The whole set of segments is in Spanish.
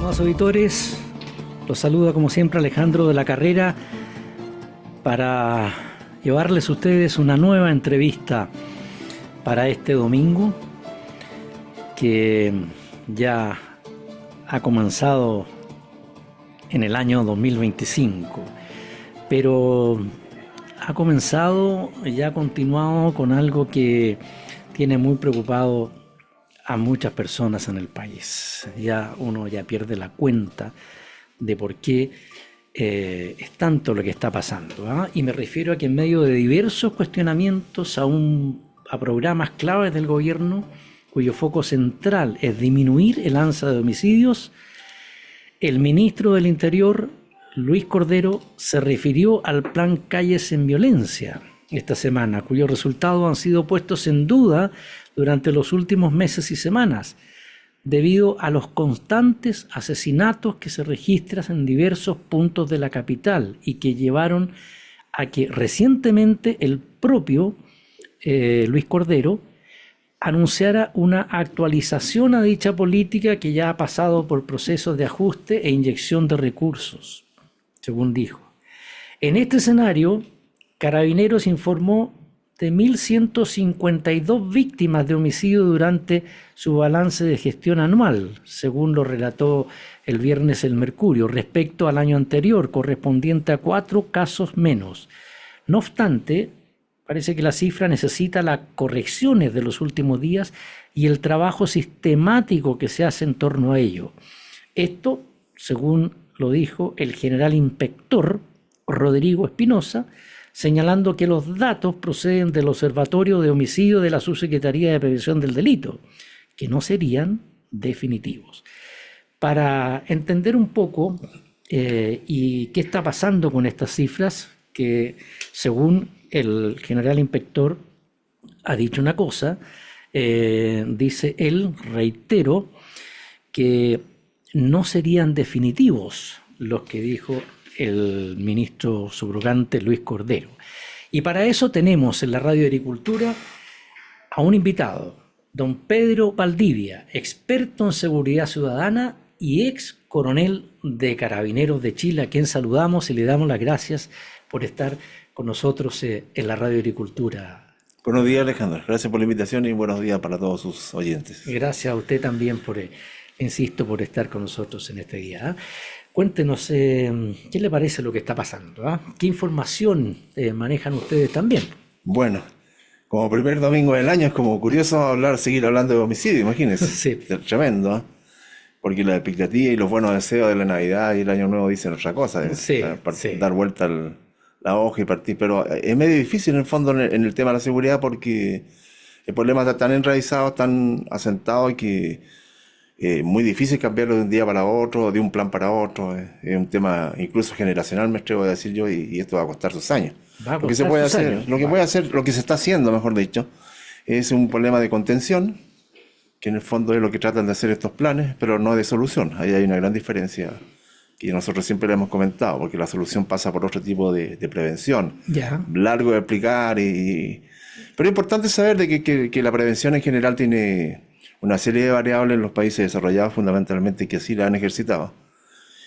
Estimados auditores, los saluda como siempre Alejandro de la Carrera para llevarles a ustedes una nueva entrevista para este domingo que ya ha comenzado en el año 2025, pero ha comenzado y ha continuado con algo que tiene muy preocupado a muchas personas en el país. Uno ya pierde la cuenta de por qué es tanto lo que está pasando, ¿eh? Y me refiero a que en medio de diversos cuestionamientos a programas claves del gobierno, cuyo foco central es disminuir el alza de homicidios, el ministro del Interior, Luis Cordero, se refirió al plan Calles sin Violencia esta semana, cuyos resultados han sido puestos en duda durante los últimos meses y semanas, debido a los constantes asesinatos que se registran en diversos puntos de la capital y que llevaron a que recientemente el propio Luis Cordero anunciara una actualización a dicha política que ya ha pasado por procesos de ajuste e inyección de recursos, según dijo. En este escenario, Carabineros informó de 1.152 víctimas de homicidio durante su balance de gestión anual, según lo relató el viernes El Mercurio, respecto al año anterior, correspondiente a 4 casos menos. No obstante, parece que la cifra necesita las correcciones de los últimos días y el trabajo sistemático que se hace en torno a ello. Esto, según lo dijo el general inspector Rodrigo Espinosa, señalando que los datos proceden del Observatorio de Homicidio de la Subsecretaría de Prevención del Delito, que no serían definitivos. Para entender un poco y qué está pasando con estas cifras, que según el general inspector ha dicho una cosa, dice él, reitero, que no serían definitivos los que dijo el ministro subrogante Luis Cordero. Y para eso tenemos en la Radio Agricultura a un invitado, don Pedro Valdivia, experto en seguridad ciudadana y ex coronel de Carabineros de Chile, a quien saludamos y le damos las gracias por estar con nosotros en la Radio Agricultura. Buenos días, Alejandro. Gracias por la invitación y buenos días para todos sus oyentes. Gracias a usted también insisto, por estar con nosotros en este día. Cuéntenos, ¿qué le parece lo que está pasando? ¿Qué información manejan ustedes también? Bueno, como primer domingo del año es como curioso seguir hablando de homicidio, imagínense. Sí. Tremendo, ¿eh? Porque la expectativa y los buenos deseos de la Navidad y el Año Nuevo dicen otra cosa. Sí. Dar vuelta la hoja y partir. Pero es medio difícil en el fondo en el tema de la seguridad porque el problema está tan enraizado, tan asentado que muy difícil cambiarlo de un día para otro, de un plan para otro. Es un tema incluso generacional, me atrevo a decir yo, y esto va a costar sus años. Lo que se puede hacer, lo que se está haciendo, mejor dicho, es un problema de contención, que en el fondo es lo que tratan de hacer estos planes, pero no de solución. Ahí hay una gran diferencia que nosotros siempre le hemos comentado, porque la solución pasa por otro tipo de prevención. Ya. Largo de explicar, pero es importante saber de que la prevención en general tiene una serie de variables en los países desarrollados fundamentalmente que así la han ejercitado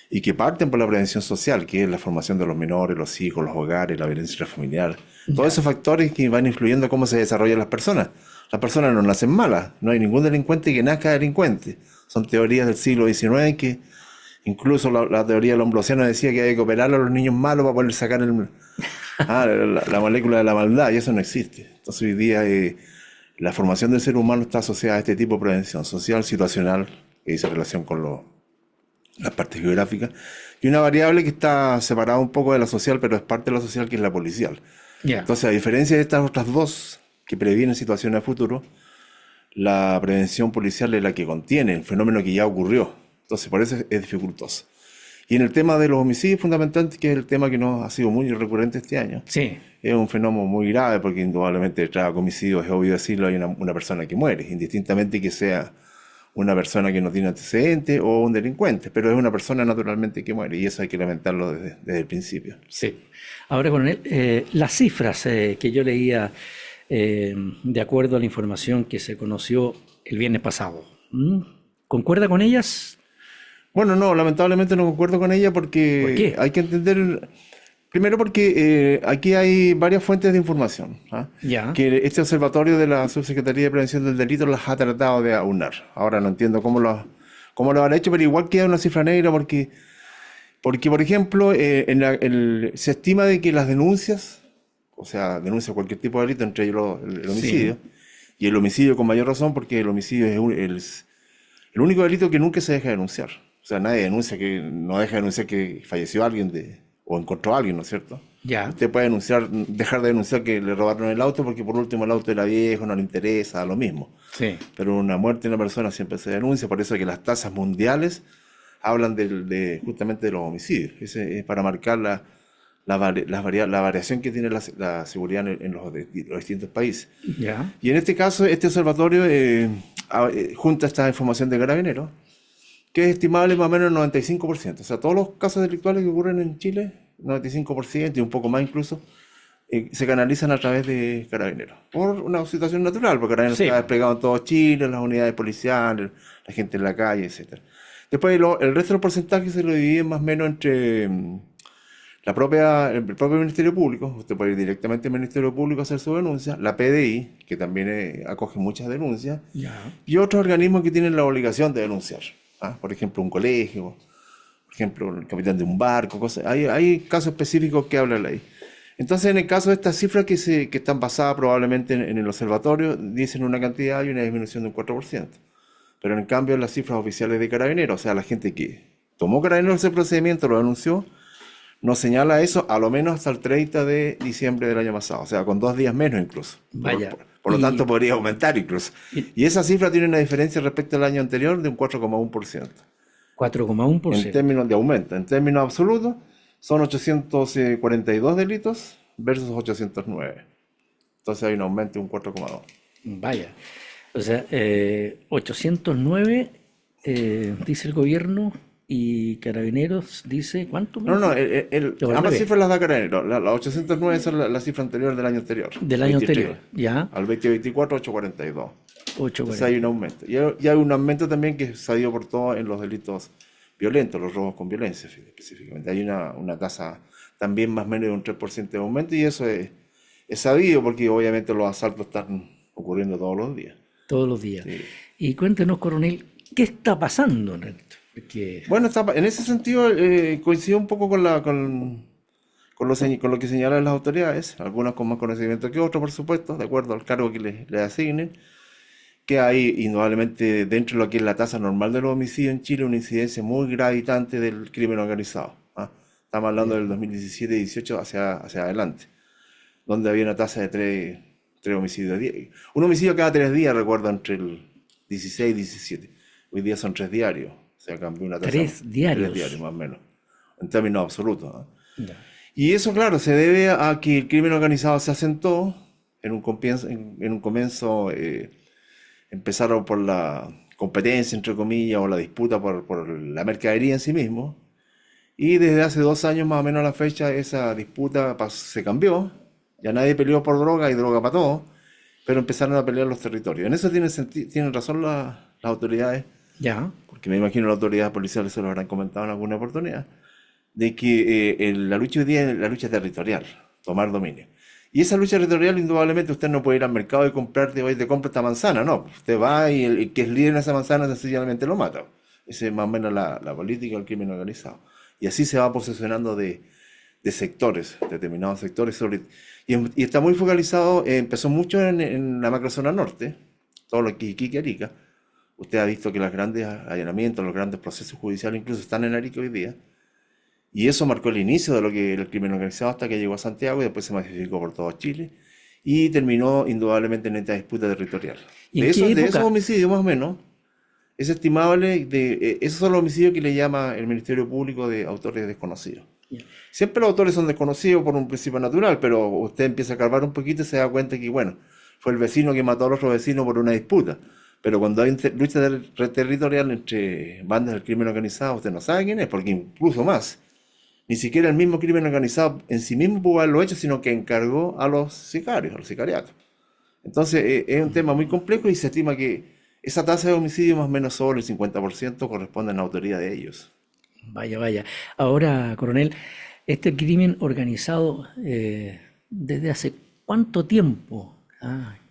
y que parten por la prevención social, que es la formación de los menores, los hijos, los hogares, la violencia familiar, todos esos factores que van influyendo en cómo se desarrollan las personas. Las personas no nacen malas, no hay ningún delincuente que nazca delincuente. Son teorías del siglo XIX que incluso la teoría lomblosiana decía que había que operar a los niños malos para poder sacar la molécula de la maldad, y eso no existe. Entonces hoy día la formación del ser humano está asociada a este tipo de prevención social, situacional, que dice relación con las partes geográficas, y una variable que está separada un poco de la social, pero es parte de la social, que es la policial. Yeah. Entonces, a diferencia de estas otras dos que previenen situaciones a futuro, la prevención policial es la que contiene el fenómeno que ya ocurrió. Entonces, por eso es dificultoso. Y en el tema de los homicidios, fundamentalmente, que es el tema que nos ha sido muy recurrente este año, sí, es un fenómeno muy grave porque indudablemente detrás de homicidio, es obvio decirlo, hay una persona que muere, indistintamente que sea una persona que no tiene antecedentes o un delincuente, pero es una persona naturalmente que muere y eso hay que lamentarlo desde el principio. Sí. Ahora, coronel, las cifras que yo leía de acuerdo a la información que se conoció el viernes pasado, ¿concuerda con ellas? Bueno, no, lamentablemente no concuerdo con ella ¿Por porque qué? hay que entender, primero porque aquí hay varias fuentes de información, ¿ah? Ya, Que este observatorio de la Subsecretaría de Prevención del Delito las ha tratado de aunar. Ahora no entiendo cómo lo han hecho, pero igual queda una cifra negra porque por ejemplo, se estima de que las denuncias, o sea, denuncia cualquier tipo de delito, entre ellos el sí, homicidio, y el homicidio con mayor razón porque el homicidio es el único delito que nunca se deja de denunciar. O sea, nadie denuncia no deja de denunciar que falleció alguien o encontró a alguien, ¿no es cierto? ya, Usted puede dejar de denunciar que le robaron el auto porque por último el auto era viejo, no le interesa, lo mismo. sí, Pero una muerte de una persona siempre se denuncia, por eso es que las tasas mundiales hablan justamente de los homicidios. Ese es para marcar la variación que tiene la seguridad en los distintos países. ya, Y en este caso, este observatorio junta esta información de Carabineros, que es estimable más o menos el 95%. O sea, todos los casos delictuales que ocurren en Chile, 95% y un poco más incluso, se canalizan a través de Carabineros. Por una situación natural, porque Carabineros sí, está desplegado en todo Chile, las unidades policiales, la gente en la calle, etcétera. Después el resto del porcentaje se lo dividen más o menos entre el propio Ministerio Público. Usted puede ir directamente al Ministerio Público a hacer su denuncia, la PDI, que también acoge muchas denuncias, ya, y otros organismos que tienen la obligación de denunciar. ¿Ah? Por ejemplo, un colegio, por ejemplo, el capitán de un barco, cosas. Hay casos específicos que habla la ley. Entonces, en el caso de estas cifras que están basadas probablemente en el observatorio, dicen una cantidad y una disminución de un 4%. Pero en cambio, las cifras oficiales de Carabineros, o sea, la gente que tomó Carabineros ese procedimiento, lo denunció, nos señala eso a lo menos hasta el 30 de diciembre del año pasado, o sea, con 2 días menos incluso. vaya, Por lo tanto, y, podría aumentar incluso. y Y esa cifra tiene una diferencia respecto al año anterior de un 4,1%. 4,1%. En términos de aumento, en términos absolutos, son 842 delitos versus 809. Entonces hay un aumento de un 4,2. Vaya, o sea, 809 dice el gobierno y Carabineros dice, ¿cuánto me No, no, dijo? O al ambas revés, cifras las da Carabineros. Las 809 son la cifra anterior del año anterior, del año 23. anterior, ya, Al 2024, 842. Entonces hay 840. un aumento. Y hay un aumento también que se ha ido por todo en los delitos violentos, los robos con violencia específicamente. Hay una tasa también más o menos de un 3% de aumento y eso es sabido porque obviamente los asaltos están ocurriendo todos los días. Todos los días. Sí. Y cuéntenos, coronel, ¿qué está pasando en esto? Porque, Bueno, en ese sentido coincido un poco con lo que señalan las autoridades, algunas con más conocimiento que otros, por supuesto, de acuerdo al cargo que le asignen, que hay indudablemente dentro de lo que es la tasa normal de los homicidios en Chile una incidencia muy gravitante del crimen organizado. ¿Ah? Estamos hablando del 2017-18 hacia adelante, donde había una tasa de tres homicidios a día. Un homicidio cada 3 días, recuerdo, entre el 16 y 17. Hoy día son 3 diarios, o sea, cambió una tasa, 3 diarios diarios. más o menos, en términos absolutos. ¿Ah? Ya. Y eso, claro, se debe a que el crimen organizado se asentó en un comienzo. Empezaron por la competencia, entre comillas, o la disputa por la mercadería en sí mismo. Y desde hace 2 años más o menos a la fecha esa disputa se cambió. Ya nadie peleó por droga y droga para todo, pero empezaron a pelear los territorios. En eso tienen razón las autoridades, Ya. porque me imagino las autoridades policiales se lo habrán comentado en alguna oportunidad, de que la lucha hoy día es la lucha territorial, tomar dominio. Y esa lucha territorial, indudablemente, usted no puede ir al mercado y comprarte, hoy te compra esta manzana, no. Usted va y el que es líder en esa manzana sencillamente lo mata. Esa es más o menos la política del crimen organizado. Y así se va posicionando de sectores, determinados sectores. Y está muy focalizado, empezó mucho en la macrozona norte, todo lo que es Iquique, Arica. Usted ha visto que los grandes allanamientos, los grandes procesos judiciales incluso están en Arica hoy día. Y eso marcó el inicio de lo que era el crimen organizado hasta que llegó a Santiago y después se masificó por todo Chile y terminó indudablemente en esta disputa territorial. ¿Y en qué De esos época? homicidios más o menos, es estimable, esos son los homicidios que le llama el Ministerio Público de autores desconocidos. Siempre los autores son desconocidos por un principio natural, pero usted empieza a carvar un poquito y se da cuenta que, bueno, fue el vecino que mató al otro vecino por una disputa. Pero cuando hay lucha territorial entre bandas del crimen organizado, usted no sabe quién es, porque incluso más. Ni siquiera el mismo crimen organizado en sí mismo pudo haberlo hecho, sino que encargó a los sicarios, a los sicariatos. Entonces, es un tema muy complejo y se estima que esa tasa de homicidio más o menos sobre el 50% corresponde a la autoría de ellos. Vaya, vaya. Ahora, coronel, este crimen organizado, ¿desde hace cuánto tiempo?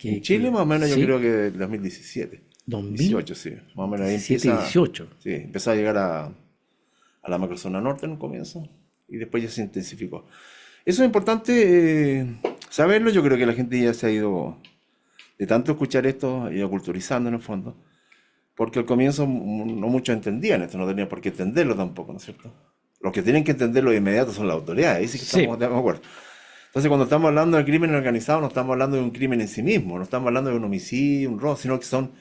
En Chile más o menos yo ¿sí? creo que del 2017, 18, sí, más o menos ahí 2017 y empieza, 18. sí, empezó a llegar a la macrozona norte en un comienzo y después ya se intensificó. Eso es importante saberlo, yo creo que la gente ya se ha ido, de tanto escuchar esto, ha ido culturizando en el fondo, porque al comienzo no muchos entendían esto, no tenían por qué entenderlo tampoco, ¿no es cierto? Los que tienen que entenderlo de inmediato son las autoridades, ahí sí que Sí, estamos de acuerdo. Entonces, cuando estamos hablando de crimen organizado, no estamos hablando de un crimen en sí mismo, no estamos hablando de un homicidio, un robo, sino que son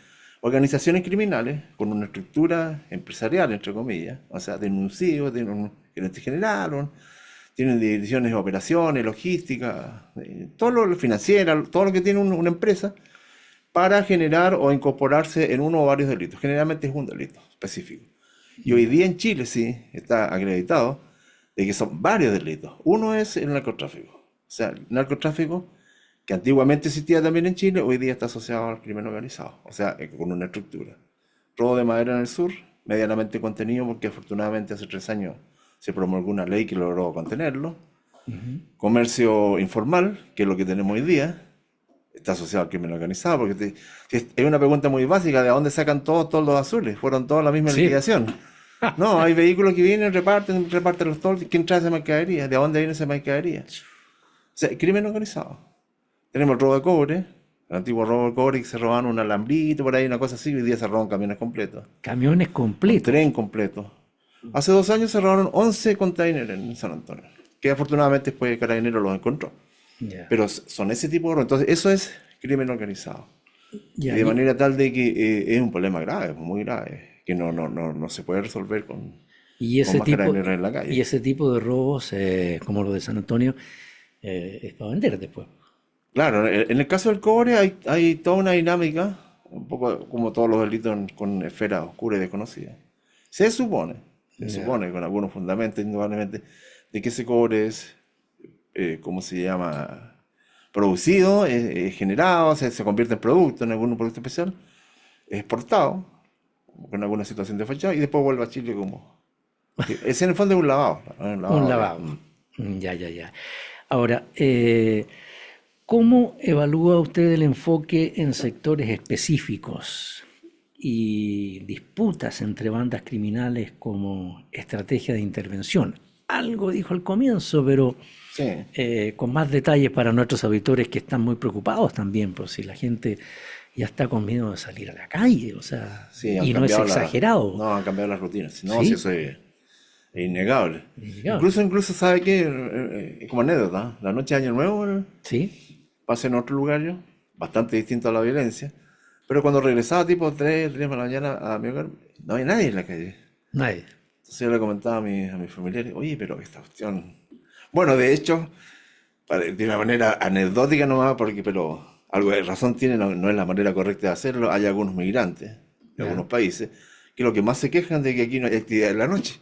organizaciones criminales con una estructura empresarial, entre comillas, o sea, tienen un CEO, tienen un gerente general, tienen divisiones de operaciones, logística, todo lo financiero, todo lo que tiene una empresa para generar o incorporarse en uno o varios delitos. Generalmente es un delito específico. Y hoy día en Chile sí está acreditado de que son varios delitos. Uno es el narcotráfico. O sea, el narcotráfico, que antiguamente existía también en Chile, hoy día está asociado al crimen organizado. O sea, con una estructura. Robo de madera en el sur, medianamente contenido, porque afortunadamente hace 3 años se promulgó una ley que logró contenerlo. Comercio informal, que es lo que tenemos hoy día, está asociado al crimen organizado, porque es una pregunta muy básica, ¿de dónde sacan todos los azules? Fueron todos la misma sí. liquidación. No, hay vehículos que vienen, reparten los toldos. ¿Quién trae esa mercadería? ¿De dónde viene esa mercadería? O sea, crimen organizado. Tenemos el robo de cobre, el antiguo robo de cobre que se robaban un alambrito por ahí, una cosa así, y hoy día se roban camiones completos, Camiones un completos. tren completo. Hace 2 años se robaron 11 containers en San Antonio, que afortunadamente después el carabinero los encontró. Ya, Pero son ese tipo de robo. Entonces, eso es crimen organizado. Y ya. de manera tal de que es un problema grave, muy grave, que no se puede resolver Y con ese más tipo, carabineros en la y calle. ese tipo de robos, como los de San Antonio, es para vender después. Claro, en el caso del cobre hay toda una dinámica, un poco como todos los delitos con esferas oscuras y desconocidas. Se supone, se Ya. supone con algunos fundamentos, indudablemente, de que ese cobre es, ¿cómo se llama? Producido, generado, se convierte en producto, en algún producto especial, es exportado, con alguna situación de fachada, y después vuelve a Chile como... Es en el fondo es un lavado, ¿no? Un Un lavado de... lavado. Ya, ya, ya. Ahora, ¿cómo evalúa usted el enfoque en sectores específicos y disputas entre bandas criminales como estrategia de intervención? Algo dijo al comienzo, pero Sí, con más detalles para nuestros auditores que están muy preocupados también, por si la gente ya está con miedo de salir a la calle, o sea, sí, han y no es cambiado exagerado, no, han cambiado las rutinas. No, sí, ¿sí? eso es innegable. Innegable. Incluso ¿sabe qué? Como anécdota, la noche de Año Nuevo ¿Sí? pasé en otro lugar yo, bastante distinto a la violencia, pero cuando regresaba tipo 3 de la mañana a mi hogar, no había nadie en la calle. Nadie. Entonces yo le comentaba a mis familiares, oye, pero esta cuestión... Bueno, de hecho, de una manera anecdótica nomás, pero algo de razón tiene, no es la manera correcta de hacerlo. Hay algunos migrantes de Ya. algunos países que lo que más se quejan de que aquí no hay actividad en la noche.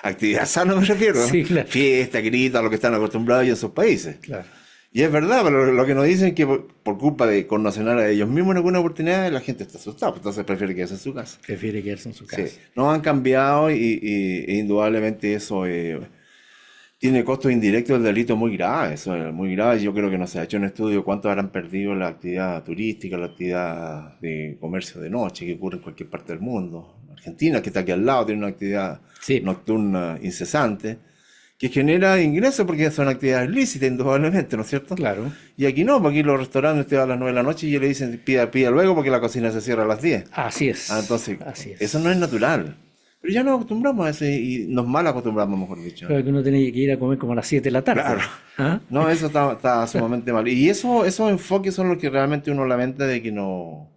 Actividad sana me refiero, ¿no? Sí, claro. Fiesta, grita, lo que están acostumbrados ellos en sus países. Claro. Y es verdad, pero lo que nos dicen es que por culpa de connocionar a ellos mismos en alguna oportunidad, la gente está asustada, pues entonces prefiere quedarse en su casa. Prefiere quedarse en su Sí, casa. no han cambiado e indudablemente eso tiene costos indirectos del delito muy graves, eso es muy grave. Yo creo que no se ha hecho un estudio cuánto habrán perdido la actividad turística, la actividad de comercio de noche que ocurre en cualquier parte del mundo. Argentina, que está aquí al lado, tiene una actividad Sí, nocturna incesante que genera ingresos porque son actividades lícitas, indudablemente, ¿no es cierto? claro. Y aquí no, porque aquí los restaurantes usted va a las 9 de la noche y ellos le dicen pida luego porque la cocina se cierra a las 10. Así es. Entonces, Así eso no es es. natural. Pero ya nos acostumbramos a eso y nos mal acostumbramos, mejor dicho. Claro que uno tiene que ir a comer como a las 7 de la tarde. Claro. ¿Ah? No, eso está sumamente mal. Y esos enfoques son los que realmente uno lamenta de que no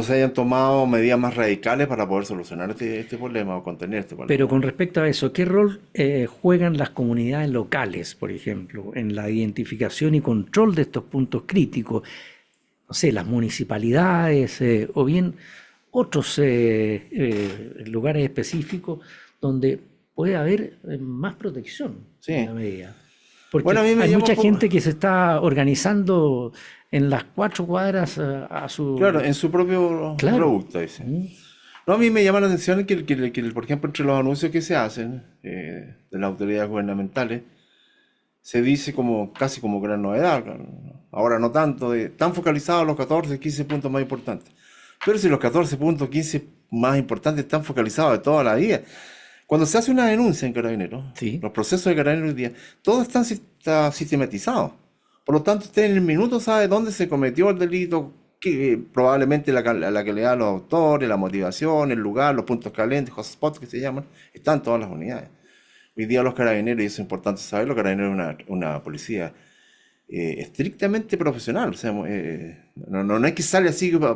se hayan tomado medidas más radicales para poder solucionar este problema o contener este Pero problema. con respecto a eso, ¿qué rol juegan las comunidades locales, por ejemplo, en la identificación y control de estos puntos críticos? No sé, las municipalidades o bien otros lugares específicos donde puede haber más protección en Sí. la medida. Porque Bueno, a mí me hay llama mucha un poco, gente que se está organizando en las 4 cuadras a claro, su... en su propio Claro. producto, dice. Mm. No, a mí me llama la atención por ejemplo, entre los anuncios que se hacen de las autoridades gubernamentales, se dice como casi como gran novedad, claro, ¿no? Ahora no tanto, tan focalizados los 14, 15 puntos más importantes. Pero si los 14 puntos, 15 más importantes están focalizados de toda la vida. Cuando se hace una denuncia en Carabineros, Sí, los procesos de Carabineros hoy día, todo está sistematizado. Por lo tanto, usted en el minuto sabe dónde se cometió el delito, que probablemente la que le da los autores, la motivación, el lugar, los puntos calientes, hotspots que se llaman, están todas las unidades. Hoy día los carabineros, y eso es importante saberlo, los carabineros es una policía estrictamente profesional. O sea, no es que sale así para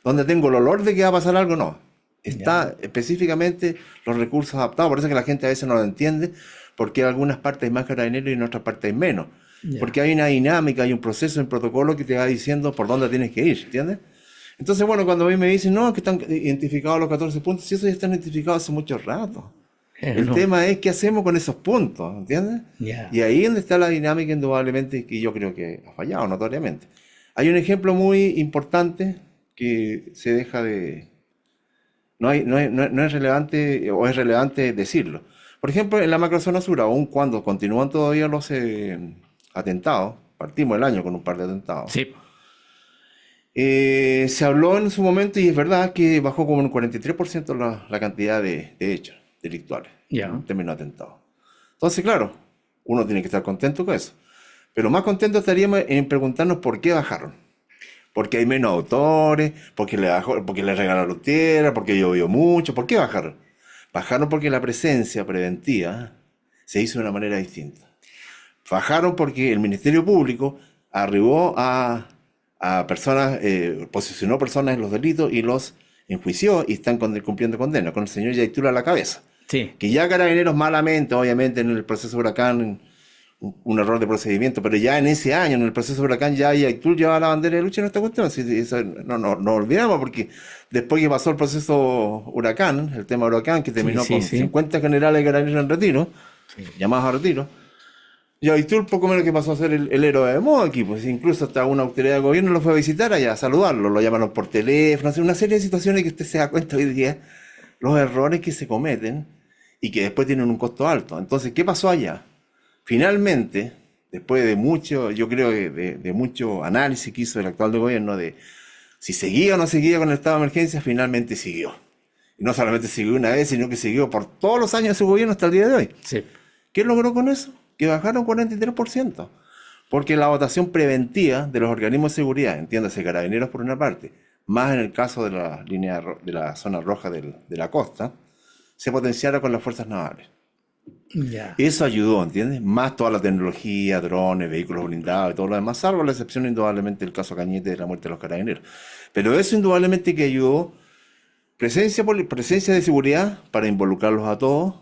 donde tengo el olor de que va a pasar algo, no. ya, Está específicamente los recursos adaptados, por eso que la gente a veces no lo entiende, porque en algunas partes hay más carabineros y en otras partes hay menos. ya. Porque hay una dinámica, hay un proceso, un protocolo que te va diciendo por dónde tienes que ir, ¿entiendes? Entonces, bueno, cuando a mí me dicen, no, que están identificados los 14 puntos, si eso ya están identificados hace mucho rato. El No, tema es qué hacemos con esos puntos, ¿entiendes? ya. Y ahí es donde está la dinámica indudablemente que yo creo que ha fallado notoriamente. Hay un ejemplo muy importante que se deja de... No es relevante o es relevante decirlo. Por ejemplo, en la macrozona sur, aun cuando continúan todavía los atentados, partimos el año con un par de atentados, Sí, se habló en su momento, y es verdad, que bajó como un 43% la cantidad de hechos delictuales ya. en términos de atentados. Entonces, claro, uno tiene que estar contento con eso. Pero más contento estaríamos en preguntarnos por qué bajaron. Porque hay menos autores, porque le regalaron tierra, porque llovió mucho. ¿Por qué bajaron? Bajaron porque la presencia preventiva se hizo de una manera distinta. Bajaron porque el Ministerio Público arribó a personas, posicionó personas en los delitos y los enjuició y están cumpliendo condena, con el señor Yaitul a la cabeza. Sí, Que ya Carabineros malamente, obviamente en el proceso Huracán, un error de procedimiento, pero ya en ese año, en el proceso Huracán, ya Yaitul llevaba la bandera de lucha en esta cuestión. Sí, sí, eso no olvidamos, porque después que pasó el proceso Huracán, el tema Huracán, que sí, terminó sí, con sí. 50 generales de Carabineros en retiro, Sí. llamados a retiro, Yaitul poco menos que pasó a ser el héroe de moda aquí, pues incluso hasta una autoridad de gobierno lo fue a visitar allá, a saludarlo, lo llamaron por teléfono, una serie de situaciones que usted se da cuenta hoy día, los errores que se cometen y que después tienen un costo alto. Entonces, ¿qué pasó allá? Finalmente, después de mucho, yo creo que de mucho análisis que hizo el actual de gobierno de si seguía o no seguía con el estado de emergencia, finalmente siguió. Y no solamente siguió una vez, sino que siguió por todos los años de su gobierno hasta el día de hoy. Sí. ¿Qué logró con eso? Que bajaron 43%. Porque la votación preventiva de los organismos de seguridad, entiéndase, Carabineros por una parte, más en el caso de la línea de la zona roja de la costa, se potenciaron con las fuerzas navales. Ya. Eso ayudó, ¿entiendes? Más toda la tecnología, drones, vehículos blindados y todo lo demás, salvo la excepción indudablemente del caso Cañete de la muerte de los carabineros. Pero eso indudablemente que ayudó, presencia de seguridad para involucrarlos a todos,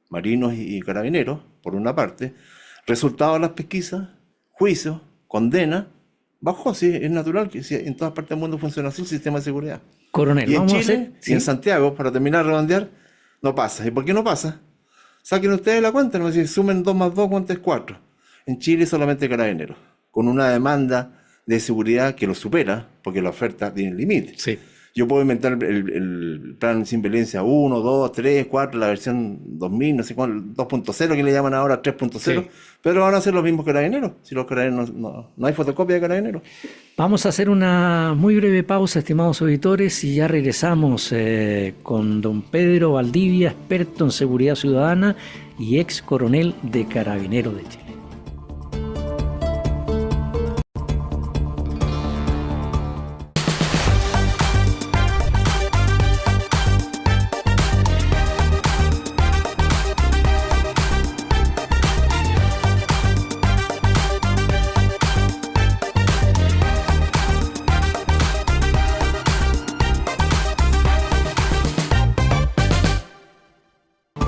marinos y carabineros, por una parte, resultado de las pesquisas, juicios, condena, bajó, sí, es natural que sí, en todas partes del mundo funciona así el sistema de seguridad. Coronel, Y en vamos a Chile hacer... y en Sí. Santiago, para terminar de redondear, no pasa. ¿Y por qué no pasa? Saquen ustedes la cuenta, no si sumen 2 más 2, ¿cuánto es 4? En Chile solamente carabineros, con una demanda de seguridad que lo supera, porque la oferta tiene límite. Sí. Yo puedo inventar el plan sin violencia 1, 2, 3, 4, la versión 2000, no sé cuál, 2.0 que le llaman ahora 3.0, Sí. pero van a ser los mismos carabineros. Si los carabineros no hay fotocopia de carabineros. Vamos a hacer una muy breve pausa, estimados auditores, y ya regresamos con don Pedro Valdivia, experto en seguridad ciudadana y ex coronel de Carabineros de Chile.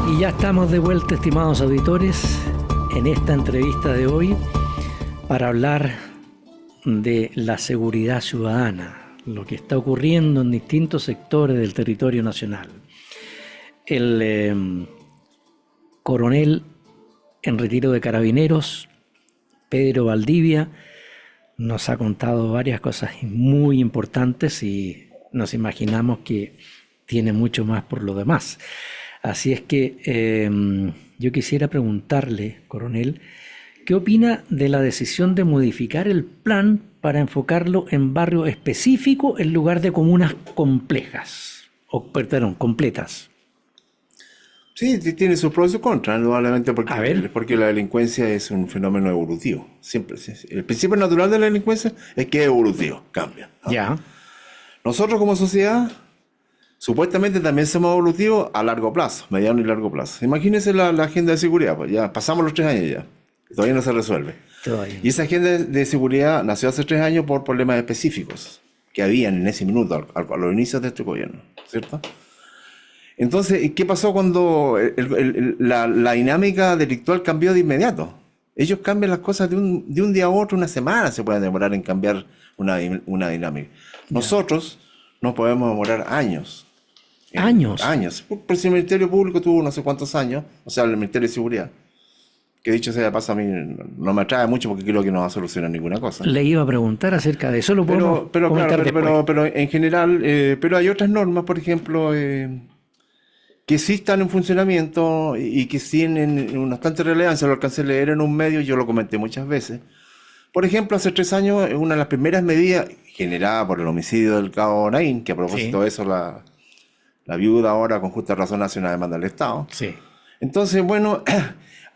Y ya estamos de vuelta, estimados auditores, en esta entrevista de hoy para hablar de la seguridad ciudadana, lo que está ocurriendo en distintos sectores del territorio nacional. El coronel en retiro de Carabineros, Pedro Valdivia, nos ha contado varias cosas muy importantes y nos imaginamos que tiene mucho más por lo demás. Así es que yo quisiera preguntarle, coronel, ¿qué opina de la decisión de modificar el plan para enfocarlo en barrios específicos en lugar de comunas complejas? Completas. Sí, tiene sus pros y sus contras, indudablemente, A ver. porque la delincuencia es un fenómeno evolutivo. Siempre. El principio natural de la delincuencia es que es evolutivo, cambia, ¿no? Ya. Nosotros como sociedad, supuestamente también somos evolutivos a largo plazo, mediano y largo plazo. Imagínense la agenda de seguridad, pues ya pasamos los 3 años ya, todavía no se resuelve. Todavía. Y esa agenda de seguridad nació hace 3 años por problemas específicos que habían en ese minuto, a los inicios de este gobierno, ¿cierto? Entonces, ¿qué pasó cuando la dinámica delictual cambió de inmediato? Ellos cambian las cosas de un día a otro, una semana se pueden demorar en cambiar una dinámica. Nosotros nos podemos demorar años. ¿Años? Años. Por si el Ministerio Público tuvo no sé cuántos años, o sea, el Ministerio de Seguridad, que dicho sea de paso a mí no me atrae mucho porque creo que no va a solucionar ninguna cosa. Le iba a preguntar acerca de eso, lo podemos comentar después. Pero en general, pero hay otras normas, por ejemplo, que sí están en funcionamiento y que tienen una bastante relevancia. Lo alcancé a leer en un medio, yo lo comenté muchas veces. Por ejemplo, hace 3 años, una de las primeras medidas generada por el homicidio del cabo Naín, que a propósito de eso la viuda ahora con justa razón hace una demanda al Estado. Sí. Entonces, bueno,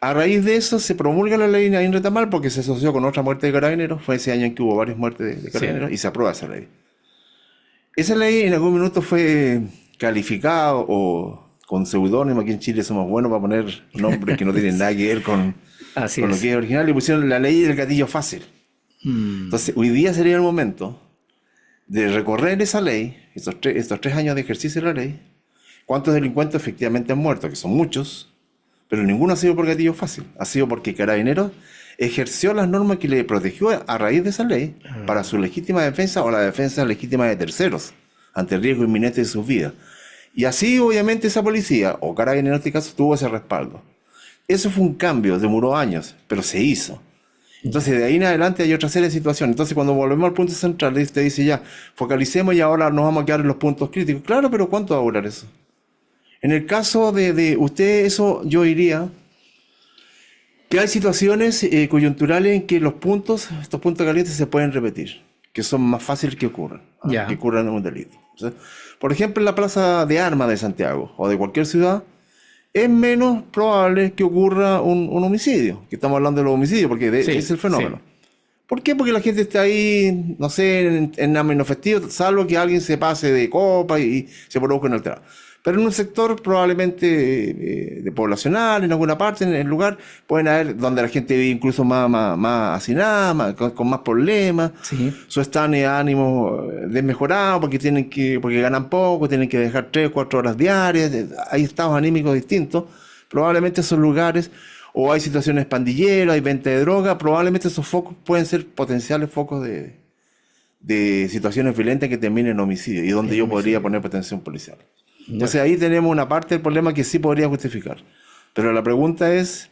a raíz de eso se promulga la ley Naín Retamal porque se asoció con otra muerte de carabineros. Fue ese año en que hubo varias muertes de carabineros y se aprueba esa ley. Esa ley en algún minuto fue calificada o con seudónimo. Aquí en Chile somos buenos para poner nombres que no tienen nada que ver con lo que es original, y pusieron la ley del gatillo fácil. Entonces, hoy día sería el momento de recorrer esa ley, estos 3 años de ejercicio de la ley, cuántos delincuentes efectivamente han muerto, que son muchos, pero ninguno ha sido por gatillo fácil, ha sido porque Carabineros ejerció las normas que le protegió a raíz de esa ley para su legítima defensa o la defensa legítima de terceros ante el riesgo inminente de sus vidas. Y así, obviamente, esa policía, o Carabineros en este caso, tuvo ese respaldo. Eso fue un cambio, demoró años, pero se hizo. Entonces, de ahí en adelante hay otra serie de situaciones. Entonces, cuando volvemos al punto central, te dice ya, focalicemos y ahora nos vamos a quedar en los puntos críticos. Claro, pero ¿cuánto va a durar eso? En el caso de usted, eso yo diría que hay situaciones coyunturales en que estos puntos calientes se pueden repetir, que son más fáciles que ocurran, que ocurran en un delito. ¿Sí? Por ejemplo, en la plaza de armas de Santiago o de cualquier ciudad, es menos probable que ocurra un homicidio, que estamos hablando de los homicidios, porque es el fenómeno. Sí. ¿Por qué? Porque la gente está ahí, no sé, en ámbito festivo, salvo que alguien se pase de copa y se produzca un alterado. Pero en un sector probablemente de poblacional, en alguna parte, en el lugar, pueden haber donde la gente vive incluso más hacinada, con más problemas, su estado de ánimo desmejorado, porque ganan poco, tienen que dejar 3 o 4 horas diarias, hay estados anímicos distintos. Probablemente esos lugares, o hay situaciones pandilleras, hay venta de droga, probablemente esos focos pueden ser potenciales focos de situaciones violentas que terminen en homicidio, y donde yo podría poner protección policial. Entonces ahí tenemos una parte del problema que sí podría justificar. Pero la pregunta es,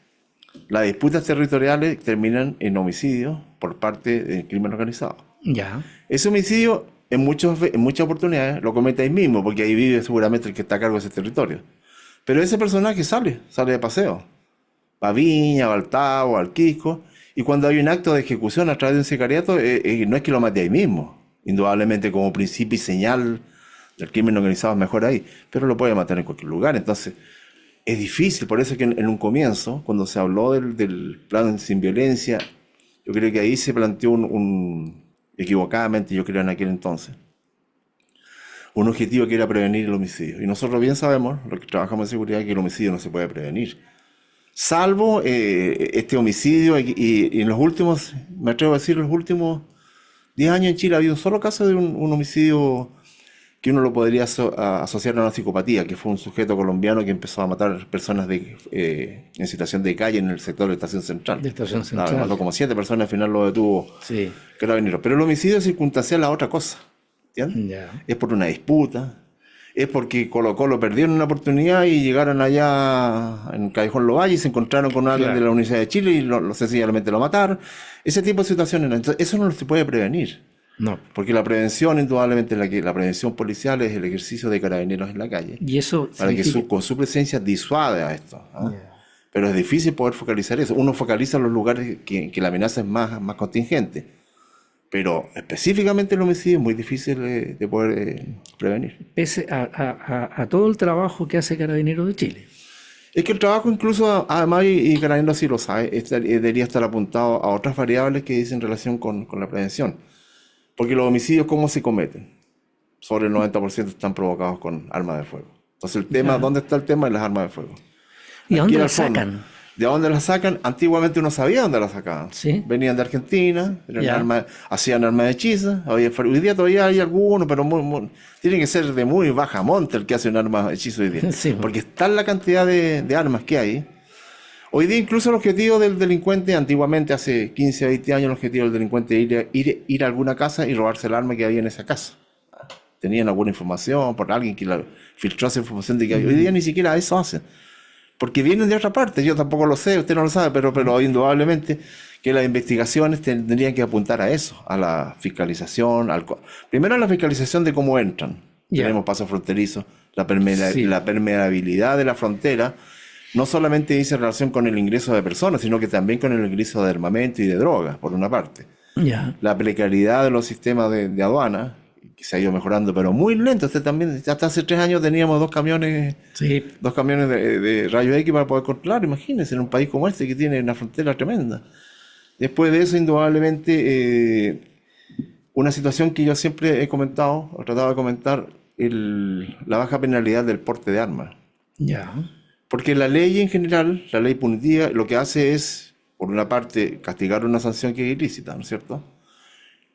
las disputas territoriales terminan en homicidio por parte del crimen organizado. Ese homicidio en muchas oportunidades lo comete ahí mismo, porque ahí vive seguramente el que está a cargo de ese territorio. Pero ese personaje sale de paseo. Va a Viña, va al Tabo, al Quisco, y cuando hay un acto de ejecución a través de un sicariato, no es que lo mate ahí mismo. Indudablemente como principio y señal del crimen organizado es mejor ahí, pero lo puede matar en cualquier lugar. Entonces, es difícil. Por eso que en un comienzo, cuando se habló del plan sin violencia, yo creo que ahí se planteó equivocadamente, yo creo en aquel entonces, un objetivo que era prevenir el homicidio. Y nosotros bien sabemos, los que trabajamos en seguridad, que el homicidio no se puede prevenir. Salvo este homicidio, y en los últimos, me atrevo a decir, los últimos 10 años en Chile ha habido un solo caso de un homicidio que uno lo podría asociar a una psicopatía, que fue un sujeto colombiano que empezó a matar personas en situación de calle en el sector de Estación Central. Mató como 7 personas, al final lo detuvo Carabineros. Pero el homicidio circunstancial es otra cosa. ¿Entiendes? Es por una disputa, es porque Colo-Colo perdieron una oportunidad y llegaron allá en Callejón Lovalle y se encontraron con alguien de la Universidad de Chile y sencillamente lo mataron. Ese tipo de situaciones, entonces, eso no se puede prevenir. No. Porque la prevención, indudablemente, la prevención policial es el ejercicio de carabineros en la calle. Y eso para que con su presencia disuade a esto. Pero es difícil poder focalizar eso. Uno focaliza los lugares que la amenaza es más contingente. Pero específicamente el homicidio es muy difícil de poder prevenir. Pese a todo el trabajo que hace Carabineros de Chile. Es que el trabajo incluso, además, y Carabineros sí lo sabe, debería estar apuntado a otras variables que dicen relación con la prevención. Porque los homicidios, ¿cómo se cometen? Sobre el 90% están provocados con armas de fuego. Entonces el tema, ¿dónde está el tema? En las armas de fuego. ¿Y a dónde las sacan? ¿De dónde las sacan? Antiguamente uno sabía dónde las sacaban. ¿Sí? Venían de Argentina, hacían armas hechizas. Hoy día todavía hay algunos, pero tiene que ser de muy baja monta el que hace un arma hechizo hoy día. Sí. Porque está la cantidad de armas que hay. Hoy día incluso el objetivo del delincuente, antiguamente hace 15 o 20 años, el objetivo del delincuente era ir a alguna casa y robarse el arma que había en esa casa. Tenían alguna información por alguien que filtró esa información de que había. Hoy día ni siquiera eso hacen. Porque vienen de otra parte, yo tampoco lo sé, usted no lo sabe, pero indudablemente que las investigaciones tendrían que apuntar a eso, a la fiscalización, primero a la fiscalización de cómo entran. Tenemos pasos fronterizos, la permeabilidad de la frontera, no solamente dice relación con el ingreso de personas, sino que también con el ingreso de armamento y de drogas, por una parte. La precariedad de los sistemas de aduana, que se ha ido mejorando, pero muy lento. También, hasta hace 3 años teníamos 2 camiones, de rayos X para poder controlar. Imagínense, en un país como este que tiene una frontera tremenda. Después de eso, indudablemente, una situación que yo siempre he comentado, o tratado de comentar, la baja penalidad del porte de armas. Porque la ley en general, la ley punitiva, lo que hace es, por una parte, castigar una sanción que es ilícita, ¿no es cierto?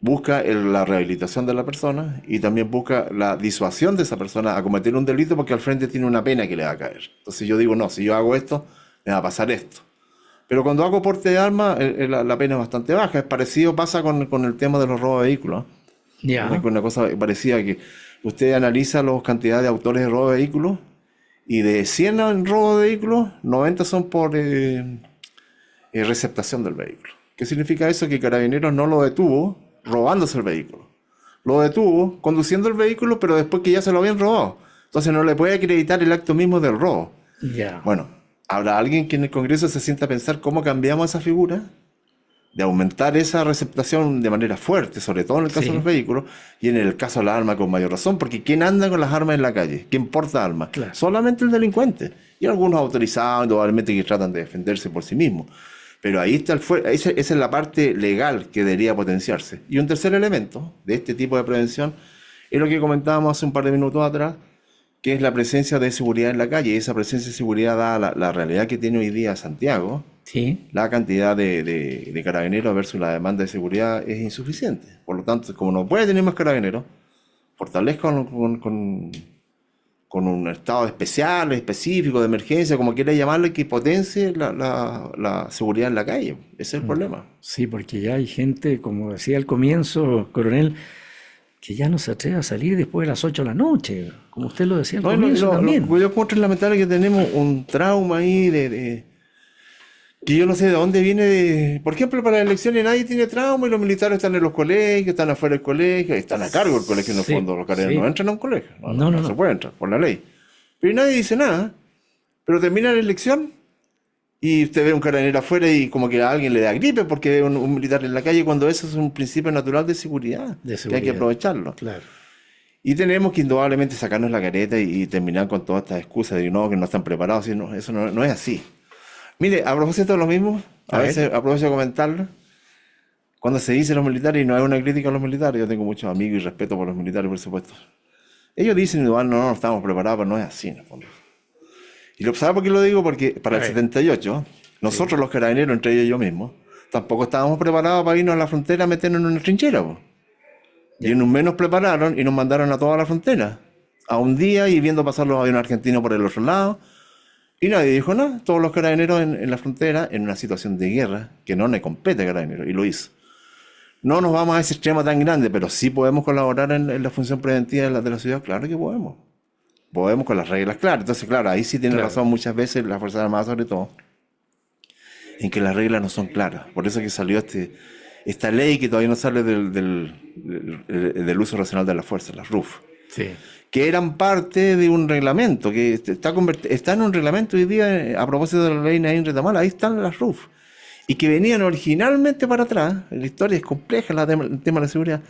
Busca la rehabilitación de la persona y también busca la disuasión de esa persona a cometer un delito porque al frente tiene una pena que le va a caer. Entonces yo digo, no, si yo hago esto, me va a pasar esto. Pero cuando hago porte de arma, la pena es bastante baja. Es parecido, pasa con el tema de los robos de vehículos. Una cosa parecida, que usted analiza las cantidades de autores de robo de vehículos y de 100 en robo de vehículos, 90 son por receptación del vehículo. ¿Qué significa eso? Que Carabineros no lo detuvo robándose el vehículo. Lo detuvo conduciendo el vehículo, pero después que ya se lo habían robado. Entonces no le puede acreditar el acto mismo del robo. Bueno, habrá alguien que en el Congreso se sienta a pensar cómo cambiamos esa figura, de aumentar esa receptación de manera fuerte, sobre todo en el caso de los vehículos, y en el caso de las armas con mayor razón, porque ¿quién anda con las armas en la calle? ¿Quién porta armas? Solamente el delincuente. Y algunos autorizados, indudablemente, que tratan de defenderse por sí mismos. Pero ahí está esa es la parte legal que debería potenciarse. Y un tercer elemento de este tipo de prevención es lo que comentábamos hace un par de minutos atrás, que es la presencia de seguridad en la calle. Y esa presencia de seguridad, dada la realidad que tiene hoy día Santiago, la cantidad de carabineros versus la demanda de seguridad es insuficiente. Por lo tanto, como no puede tener más carabineros, fortalezca con un estado especial, específico, de emergencia, como quiera llamarle, que potencie la seguridad en la calle. Ese es el problema. Sí, porque ya hay gente, como decía al comienzo, coronel, que ya no se atreve a salir después de las 8 de la noche, como usted lo decía al comienzo también. Yo encuentro lamentable que tenemos un trauma ahí que yo no sé de dónde viene. Por ejemplo, para las elecciones nadie tiene trauma y los militares están en los colegios, están afuera del colegio, están a cargo del colegio en el fondo. Los carabineros no entran a un colegio, no se puede entrar por la ley. Pero nadie dice nada. Pero termina la elección y usted ve un carabinero afuera y como que a alguien le da gripe porque ve un militar en la calle, cuando eso es un principio natural de seguridad. Que hay que aprovecharlo. Y tenemos que indudablemente sacarnos la careta y terminar con todas estas excusas de que no están preparados. Eso no es así. Mire, a propósito de lo mismo, a veces aprovecho de comentarlo. Cuando se dice los militares, y no es una crítica a los militares, yo tengo muchos amigos y respeto por los militares, por supuesto. Ellos dicen, no estamos preparados, pero no es así en el fondo. Y ¿sabe por qué lo digo? Porque para el 78, nosotros los carabineros, entre ellos yo mismo, tampoco estábamos preparados para irnos a la frontera a meternos en una trinchera. Y nos menos prepararon y nos mandaron a toda la frontera. A un día y viendo pasar los aviones argentinos por el otro lado. Y nadie dijo nada, todos los carabineros en la frontera, en una situación de guerra, que no le compete a carabineros, y lo hizo. No nos vamos a ese extremo tan grande, pero sí podemos colaborar en la función preventiva de la ciudad, claro que podemos. podemos con las reglas claras. Entonces, claro, ahí sí tiene razón muchas veces las Fuerzas Armadas, sobre todo, en que las reglas no son claras. Por eso que salió esta ley que todavía no sale del uso racional de la fuerza, las RUF, que eran parte de un reglamento, que está en un reglamento hoy día, a propósito de la ley Naín Retamal, ahí están las RUF, y que venían originalmente para atrás. La historia es compleja, el tema de la seguridad,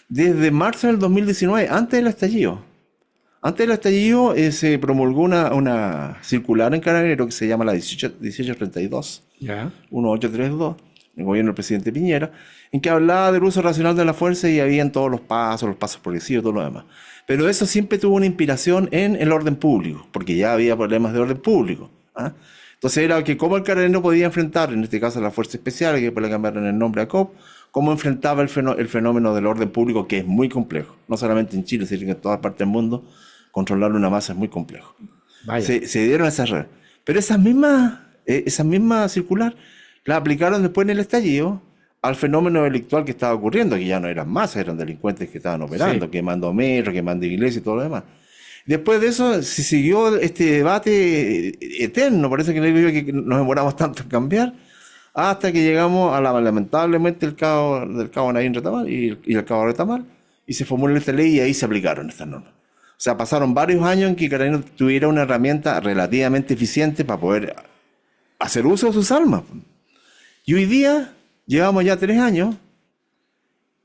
desde marzo del 2019, antes del estallido. Antes del estallido se promulgó una circular en Carabineros que se llama la 1832, 1832, el gobierno del presidente Piñera, en que hablaba del uso racional de la fuerza y habían todos los pasos progresivos, todo lo demás. Pero eso siempre tuvo una inspiración en el orden público, porque ya había problemas de orden público. Entonces era que cómo el carabinero podía enfrentar, en este caso la Fuerza Especial, que después le cambiaron el nombre a COP, cómo enfrentaba el fenómeno del orden público, que es muy complejo, no solamente en Chile, sino que en todas partes del mundo. Controlar una masa es muy complejo. Se dieron esas reglas. Pero esa misma circular la aplicaron después en el estallido al fenómeno delictual que estaba ocurriendo, que ya no eran masas, eran delincuentes que estaban operando, quemando metros, quemando iglesias y todo lo demás. Después de eso se siguió este debate eterno, parece que nos demoramos tanto en cambiar, hasta que llegamos a lamentablemente del cabo Naín Retamal y el cabo Retamal, y se formuló esta ley y ahí se aplicaron estas normas. O sea, pasaron varios años en que Carabineros tuviera una herramienta relativamente eficiente para poder hacer uso de sus armas. Y hoy día, llevamos ya 3 años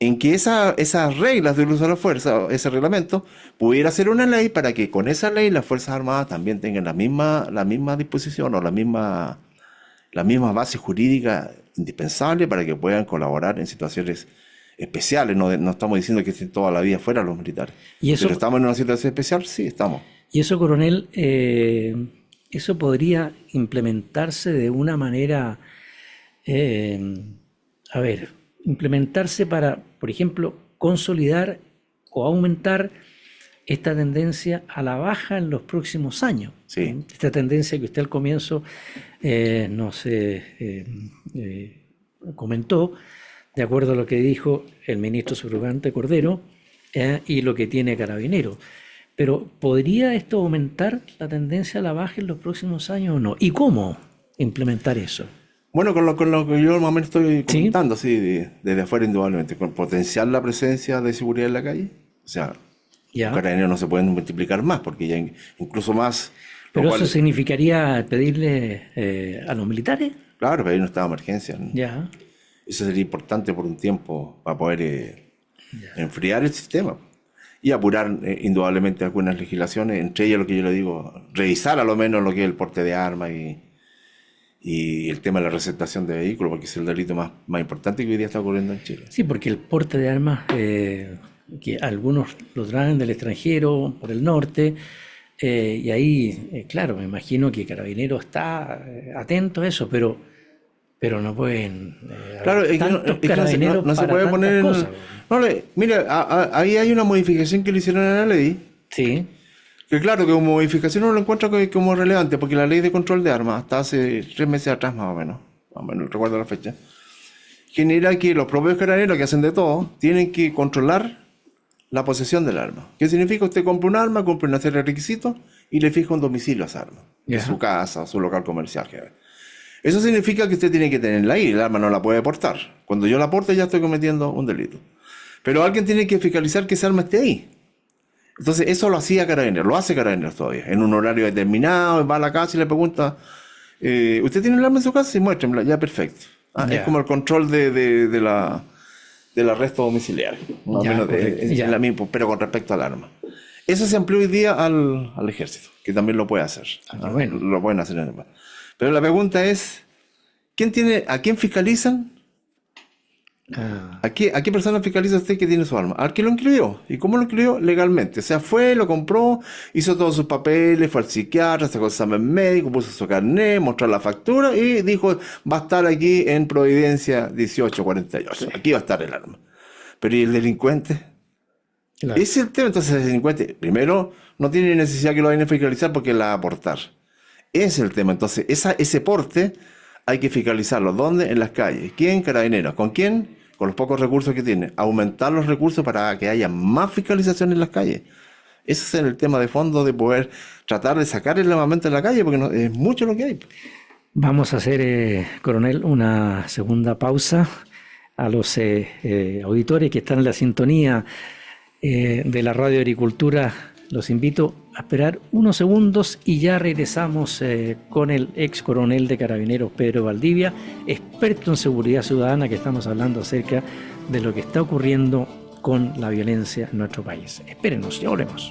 en que esas reglas del uso de la fuerza, ese reglamento, pudiera ser una ley para que con esa ley las Fuerzas Armadas también tengan la misma disposición o la misma base jurídica indispensable para que puedan colaborar en situaciones especiales. No estamos diciendo que estén toda la vida fuera los militares. Pero estamos en una situación especial, sí, estamos. Y eso, coronel, eso podría implementarse de una manera, implementarse para, por ejemplo, consolidar o aumentar esta tendencia a la baja en los próximos años. Sí. Esta tendencia que usted al comienzo comentó, de acuerdo a lo que dijo el ministro subrogante Cordero y lo que tiene Carabineros. Pero ¿podría esto aumentar la tendencia a la baja en los próximos años o no? ¿Y cómo implementar eso? Bueno, con lo que yo más o menos estoy comentando, desde afuera indudablemente, con potenciar la presencia de seguridad en la calle. O sea, los carabineros no se pueden multiplicar más, porque ya incluso más... ¿Pero eso significaría pedirle a los militares? Claro, pedir un estado de emergencia, ¿no? Ya. Eso sería importante por un tiempo para poder enfriar el sistema y apurar indudablemente algunas legislaciones, entre ellas lo que yo le digo, revisar a lo menos lo que es el porte de armas y el tema de la receptación de vehículos, porque es el delito más importante que hoy día está ocurriendo en Chile. Sí, porque el porte de armas, que algunos lo traen del extranjero, por el norte, y ahí, claro, me imagino que Carabineros está atento a eso, pero no pueden... claro, no se puede poner... mira, ahí hay una modificación que le hicieron a la ley. Sí. Que claro, que como modificación uno lo encuentra como relevante, porque la ley de control de armas, hasta hace 3 meses atrás más o menos, recuerdo la fecha, genera que los propios carabineros que hacen de todo, tienen que controlar la posesión del arma. ¿Qué significa? Usted compra un arma, compra una serie de requisitos y le fija un domicilio a esa arma. En su casa, su local comercial. Eso significa que usted tiene que tenerla ahí, el arma no la puede portar. Cuando yo la porte ya estoy cometiendo un delito. Pero alguien tiene que fiscalizar que esa arma esté ahí. Entonces eso lo hacía Carabineros, lo hace Carabineros todavía, en un horario determinado, va a la casa y le pregunta, ¿usted tiene el arma en su casa? Sí, muéstremela, ya perfecto. Es como el control del arresto domiciliario, más o menos, pero con respecto al arma. Eso se amplió hoy día al ejército, que también lo puede hacer. Bueno. Lo pueden hacer en el mar. Pero la pregunta es, ¿a quién fiscalizan? ¿A qué persona fiscaliza usted que tiene su arma? Al que lo inscribió. ¿Y cómo lo inscribió? Legalmente. O sea, fue, lo compró, hizo todos sus papeles, fue al psiquiatra, sacó el examen médico, puso su carnet, mostró la factura y dijo, va a estar aquí en Providencia 1848. Sí. Aquí va a estar el arma. Pero ¿y el delincuente? Claro. Ese es el tema. Entonces el delincuente, primero, no tiene necesidad que lo vayan a fiscalizar porque la va a aportar. Ese es el tema. Entonces, ese porte hay que fiscalizarlo. ¿Dónde? En las calles. ¿Quién? Carabineros. ¿Con quién? Con los pocos recursos que tiene. Aumentar los recursos para que haya más fiscalización en las calles. Ese es el tema de fondo, de poder tratar de sacar el armamento en la calle, porque es mucho lo que hay. Vamos a hacer, coronel, una segunda pausa. A los auditores que están en la sintonía de la Radio Agricultura, los invito a esperar unos segundos y ya regresamos con el ex coronel de Carabineros, Pedro Valdivia, experto en seguridad ciudadana, que estamos hablando acerca de lo que está ocurriendo con la violencia en nuestro país. Espérenos, ya volvemos.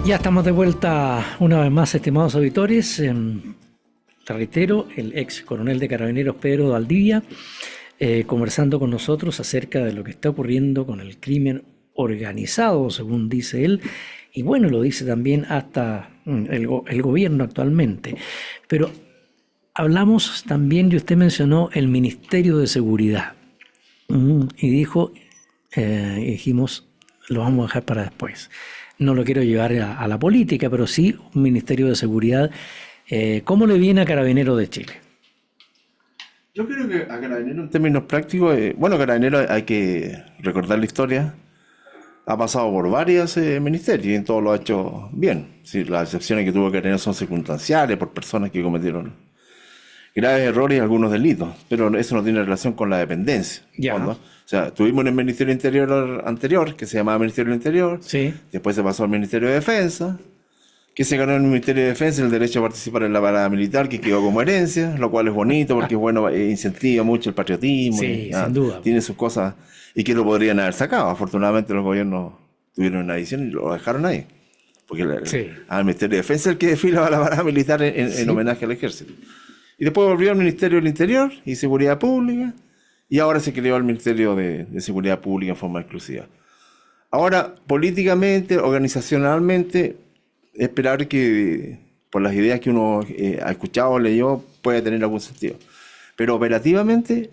Ya estamos de vuelta una vez más, estimados auditores. Te reitero, el ex coronel de Carabineros, Pedro Valdivia, conversando con nosotros acerca de lo que está ocurriendo con el crimen organizado, según dice él, y bueno, lo dice también hasta el gobierno actualmente. Pero hablamos también, y usted mencionó el Ministerio de Seguridad, y dijimos, lo vamos a dejar para después. No lo quiero llevar a la política, pero sí un Ministerio de Seguridad. ¿Cómo le viene a Carabineros de Chile? Yo creo que a Carabineros, en términos prácticos, Carabineros, hay que recordar la historia, ha pasado por varios ministerios y en todo lo ha hecho bien. Sí, las excepciones que tuvo Carabineros son circunstanciales por personas que cometieron graves errores y algunos delitos, pero eso no tiene relación con la dependencia. O sea, tuvimos en el Ministerio Interior anterior, que se llamaba Ministerio del Interior, sí. Después se pasó al Ministerio de Defensa, que se ganó en el Ministerio de Defensa el derecho a participar en la parada militar, que quedó como herencia, lo cual es bonito porque incentiva mucho el patriotismo. Sí, sin duda. Tiene sus cosas, y que lo podrían haber sacado. Afortunadamente los gobiernos tuvieron una edición y lo dejaron ahí. Porque al Ministerio de Defensa el que desfila a la parada militar en homenaje al ejército. Y después volvió al Ministerio del Interior y Seguridad Pública, y ahora se creó el Ministerio de Seguridad Pública en forma exclusiva. Ahora, políticamente, organizacionalmente, esperar que, por las ideas que uno ha escuchado o leyó, puede tener algún sentido. Pero operativamente,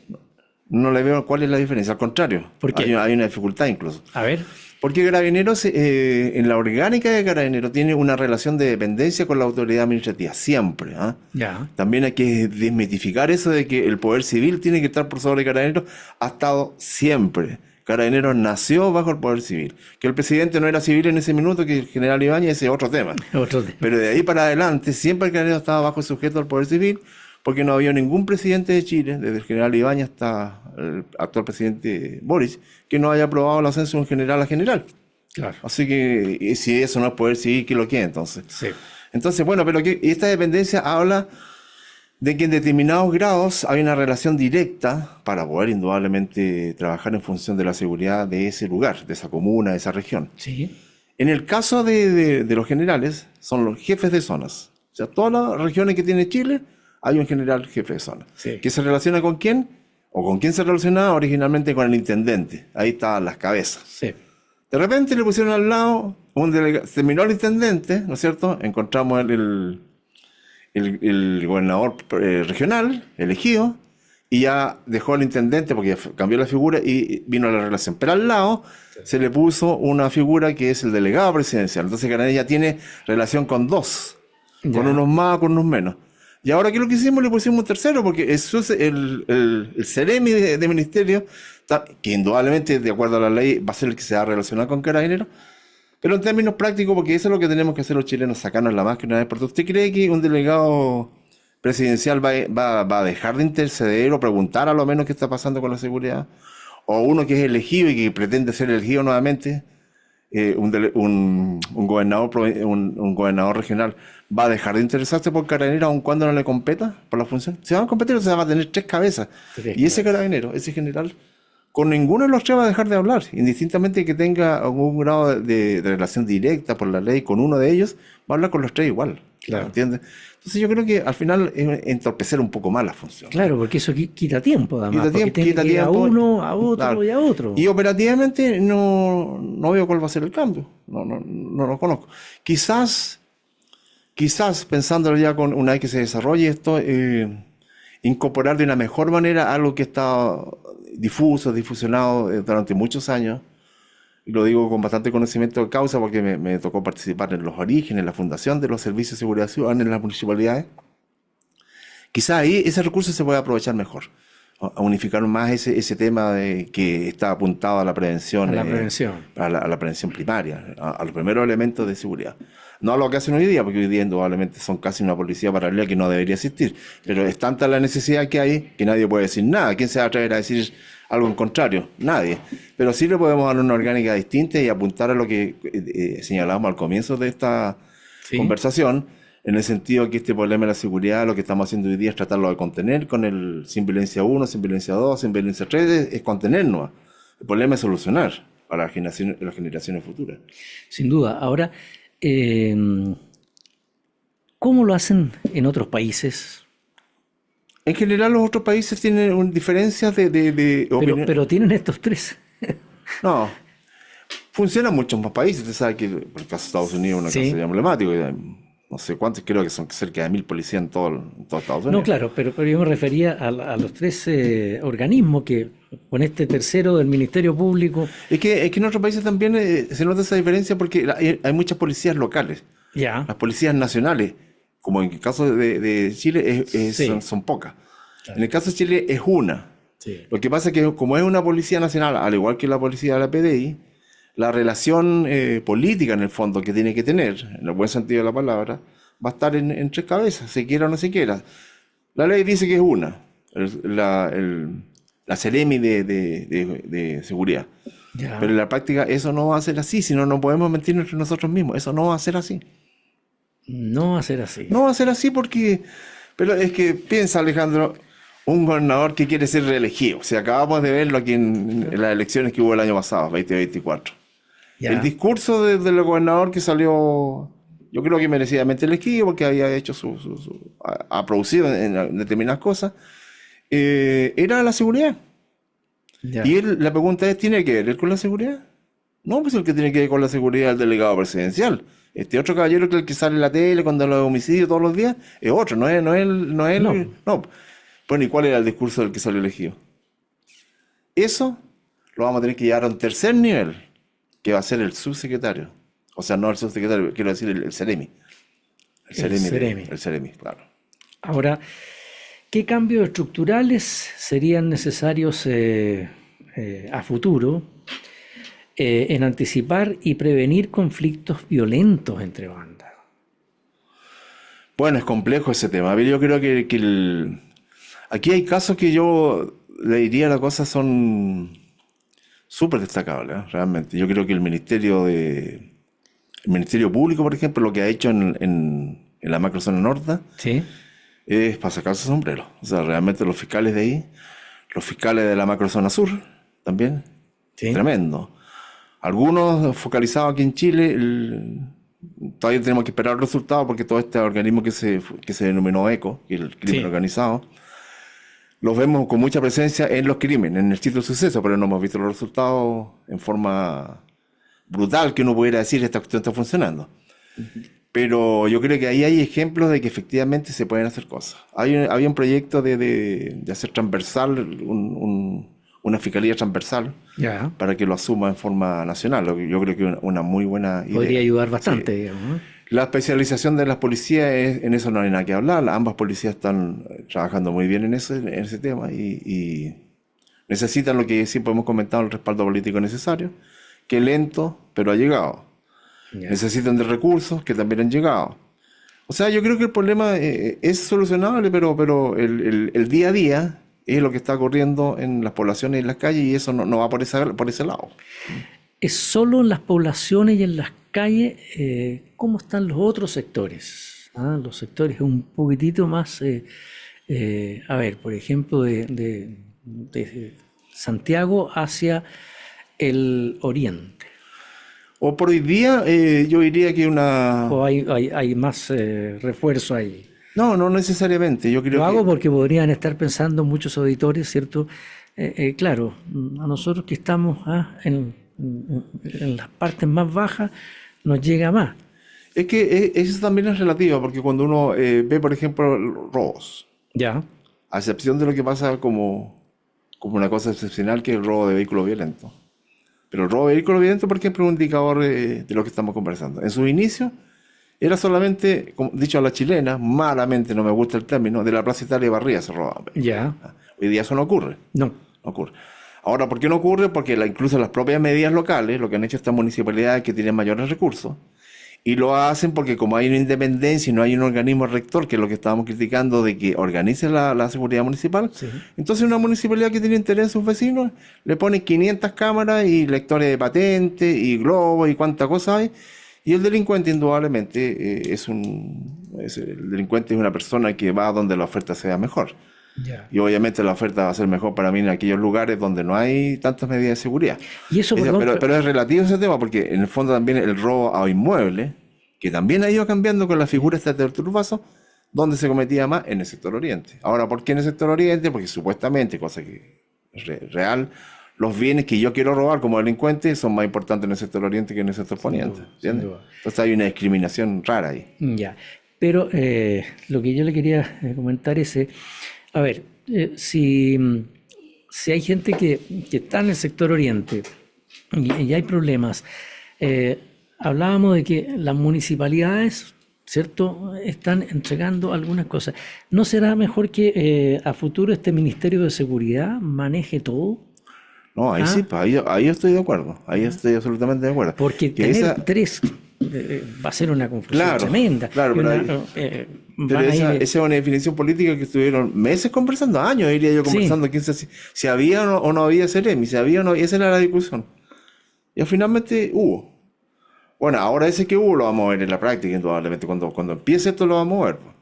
no le veo cuál es la diferencia. Al contrario, ¿por qué? Hay una dificultad incluso. A ver. Porque Carabineros, en la orgánica de Carabineros, tiene una relación de dependencia con la autoridad administrativa, siempre. Ya. También hay que desmitificar eso de que el poder civil tiene que estar por sobre Carabineros. Ha estado siempre. Carabineros nació bajo el poder civil. Que el presidente no era civil en ese minuto, que el general Ibáñez, ese es otro tema. Pero de ahí para adelante, siempre el Carabineros estaba bajo el sujeto del poder civil, porque no había ningún presidente de Chile, desde el general Ibáñez hasta el actual presidente Boric, que no haya aprobado el ascenso de un general a general. Claro. Así que si eso no es poder civil, ¿qué lo quiere entonces? Sí. Entonces, bueno, pero que esta dependencia habla de que en determinados grados hay una relación directa para poder indudablemente trabajar en función de la seguridad de ese lugar, de esa comuna, de esa región. Sí. En el caso de los generales, son los jefes de zonas. O sea, todas las regiones que tiene Chile, hay un general jefe de zona. Sí. ¿Que se relaciona con quién? ¿O con quién se relacionaba originalmente? Con el intendente. Ahí estaban las cabezas. Sí. De repente le pusieron al lado un delegado. Terminó el intendente, ¿no es cierto? Encontramos el gobernador regional elegido, y ya dejó al intendente porque cambió la figura y vino la relación. Pero al lado se le puso una figura que es el delegado presidencial. Entonces Carabineros ya tiene relación con dos, con unos más, con unos menos. Y ahora, ¿qué es lo que hicimos? Le pusimos un tercero, porque eso es el Ceremi de ministerio, que indudablemente, de acuerdo a la ley, va a ser el que se va a relacionar con Carabineros. Pero en términos prácticos, porque eso es lo que tenemos que hacer los chilenos, sacarnos la máscara una vez por todas. ¿Usted cree que un delegado presidencial va a dejar de interceder o preguntar a lo menos qué está pasando con la seguridad? ¿O uno que es elegido y que pretende ser elegido nuevamente, un gobernador regional, va a dejar de interesarse por Carabineros aun cuando no le competa por la función? Se van a competir, o sea, va a tener tres cabezas. Y ese carabinero, ese general, con ninguno de los tres va a dejar de hablar, indistintamente que tenga algún grado de relación directa por la ley con uno de ellos, va a hablar con los tres igual. Claro. ¿Entiendes? Entonces yo creo que al final es entorpecer un poco más la función. Claro, porque eso quita tiempo, además. Quita Porque tiempo, tiene quita que ir a tiempo. uno, a otro Claro. y a otro. Y operativamente no veo cuál va a ser el cambio. No lo conozco. Quizás pensándolo ya con una vez que se desarrolle esto, incorporar de una mejor manera algo que está difusionado durante muchos años. Y lo digo con bastante conocimiento de causa porque me tocó participar en los orígenes, en la fundación de los servicios de seguridad ciudadana en las municipalidades. Quizás ahí ese recurso se puede aprovechar mejor, a unificar más ese tema de que está apuntado a la prevención, A la prevención. a la prevención primaria, a los primeros elementos de seguridad. No a lo que hacen hoy día, porque hoy día indudablemente son casi una policía paralela que no debería existir, pero es tanta la necesidad que hay que nadie puede decir nada. ¿Quién se va a atrever a decir algo en contrario? Nadie. Pero sí le podemos dar una orgánica distinta y apuntar a lo que señalábamos al comienzo de esta conversación, en el sentido que este problema de la seguridad, lo que estamos haciendo hoy día es tratarlo de contener con el sin violencia 1, sin violencia 2, sin violencia 3, es contenernos. El problema es solucionar para las generaciones futuras. Sin duda. Ahora, ¿cómo lo hacen en otros países? En general los otros países tienen diferencias de opinión. Pero tienen estos tres. No, funciona en muchos más países. Usted sabe que por el caso de Estados Unidos es un caso emblemático. No sé cuántos, creo que son cerca de 1000 policías en todo Estados Unidos. No, claro, pero yo me refería a los tres organismos que, con este tercero del Ministerio Público. Es que en otros países también se nota esa diferencia porque hay muchas policías locales. Ya. Las policías nacionales, como en el caso de Chile, son pocas. Claro. En el caso de Chile es una. Sí. Lo que pasa es que como es una policía nacional, al igual que la policía de la PDI, la relación política en el fondo que tiene que tener, en el buen sentido de la palabra, va a estar en tres cabezas, se quiera o no se quiera. La ley dice que es una, la Seremi de seguridad. Ya. Pero en la práctica eso no va a ser así, si no, no podemos mentir entre nosotros mismos, eso no va a ser así. No va a ser así. No va a ser así porque, pero es que piensa Alejandro, un gobernador que quiere ser reelegido, o sea, acabamos de verlo aquí en las elecciones que hubo el año pasado, 2024. Ya. El discurso del gobernador que salió, yo creo que merecidamente elegido porque había hecho ha producido en determinadas cosas, era la seguridad. Ya. Y la pregunta es, ¿tiene que ver con la seguridad? No, pues el que tiene que ver con la seguridad es el delegado presidencial. Este otro caballero que el que sale en la tele cuando los homicidios todos los días es otro, no es él. No. Bueno, ¿y cuál era el discurso del que salió elegido? Eso lo vamos a tener que llevar a un tercer nivel, que va a ser el subsecretario. O sea, no el subsecretario, quiero decir el Seremi. El Seremi, claro. Ahora, ¿qué cambios estructurales serían necesarios a futuro en anticipar y prevenir conflictos violentos entre bandas? Bueno, es complejo ese tema. Yo creo que aquí hay casos que yo le diría las cosas son súper destacables, realmente. Yo creo que el Ministerio Público, por ejemplo, lo que ha hecho en la macrozona norte, ¿sí?, es para sacarse sombrero. O sea, realmente los fiscales de ahí, los fiscales de la macrozona sur, también, ¿sí?, tremendo. Algunos focalizados aquí en Chile, todavía tenemos que esperar el resultado porque todo este organismo que se denominó ECO, que es el crimen organizado, los vemos con mucha presencia en los crímenes, en el sitio de suceso, pero no hemos visto los resultados en forma brutal que uno pudiera decir esta cuestión está funcionando. Pero yo creo que ahí hay ejemplos de que efectivamente se pueden hacer cosas. Había un proyecto de hacer transversal, una fiscalía transversal, para que lo asuma en forma nacional. Yo creo que es una muy buena idea. Podría ayudar bastante, digamos, ¿no? La especialización de las policías, en eso no hay nada que hablar. Ambas policías están trabajando muy bien en ese tema y necesitan lo que siempre hemos comentado, el respaldo político necesario, que lento, pero ha llegado. Necesitan de recursos, que también han llegado. O sea, yo creo que el problema es solucionable, pero el día a día es lo que está ocurriendo en las poblaciones y en las calles y eso no va por ese lado. ¿Es solo en las poblaciones y en las calles? ¿Cómo están los otros sectores? Los sectores un poquitito más, a ver, por ejemplo, de Santiago hacia el oriente. O por hoy día, yo diría que una... ¿O hay más refuerzo ahí? No, no necesariamente. Yo creo Lo hago que... porque podrían estar pensando muchos auditores, ¿cierto? Claro, a nosotros que estamos en las partes más bajas, nos llega más. Es que eso también es relativo, porque cuando uno ve, por ejemplo, robos, Ya, a excepción de lo que pasa como una cosa excepcional, que es el robo de vehículos violentos. Pero el robo de vehículos violentos, por ejemplo, es un indicador de lo que estamos conversando. En su inicio, era solamente, como dicho a la chilena, malamente, no me gusta el término, de la Plaza Italia y Barría se robaban. ya, Hoy día eso no ocurre. no, No ocurre. Ahora, ¿por qué no ocurre? Porque incluso las propias medidas locales, lo que han hecho estas municipalidades que tienen mayores recursos, y lo hacen porque como hay una independencia y no hay un organismo rector, que es lo que estábamos criticando, de que organice la seguridad municipal, sí, entonces una municipalidad que tiene interés en sus vecinos le pone 500 cámaras y lectores de patentes y globos y cuánta cosa hay, y el delincuente indudablemente el delincuente es una persona que va a donde la oferta sea mejor. ya. Y obviamente la oferta va a ser mejor para mí en aquellos lugares donde no hay tantas medidas de seguridad. Y eso, perdón, Pero es relativo ese tema porque en el fondo también el robo a inmuebles, que también ha ido cambiando con la figura esta de Arturo Vaso, donde se cometía más en el sector oriente. Ahora, ¿por qué en el sector oriente? Porque supuestamente, cosa que es real, los bienes que yo quiero robar como delincuente son más importantes en el sector oriente que en el sector poniente. duda, ¿Entiendes? sin duda. Entonces hay una discriminación rara ahí. Ya. Pero lo que yo le quería comentar es, a ver, si hay gente que está en el sector oriente y hay problemas, hablábamos de que las municipalidades, ¿cierto?, están entregando algunas cosas. ¿No será mejor que a futuro este Ministerio de Seguridad maneje todo? No, ahí sí, pues, ahí yo estoy de acuerdo. Ahí estoy absolutamente de acuerdo. Porque Que tener esa- tres va a ser una confusión Claro, tremenda. claro, Y pero van a esa ir- es una definición política que estuvieron meses conversando, años diría yo conversando, si había o no había Ceremi, si había o no, y esa era la discusión. Y finalmente hubo. Bueno, ahora ese que hubo lo vamos a ver en la práctica, indudablemente. Cuando empiece esto lo vamos a ver, pues.